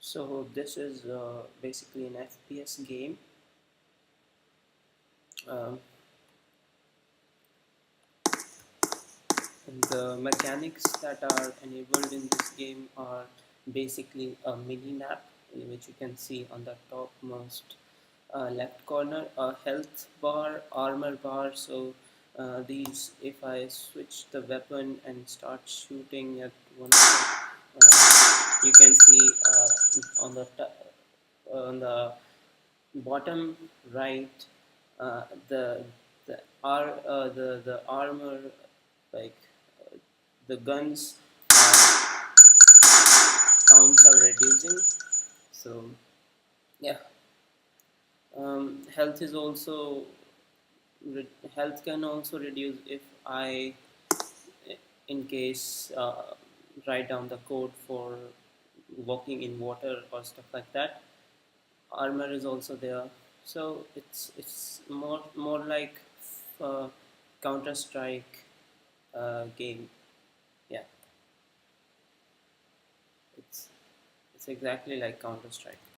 So this is basically an FPS game. Um, and the mechanics that are enabled in this game are basically a mini map, which you can see on the topmost left corner, a health bar, armor bar. So these, if I switch the weapon and start shooting at one of the, you can see on the bottom right, the the armor, like the guns counts are reducing. So yeah, health is also health can also reduce if I, in case, write down the code for walking in water or stuff like that. Armor is also there, so it's more like Counter Strike game. Yeah, it's it's exactly like Counter Strike.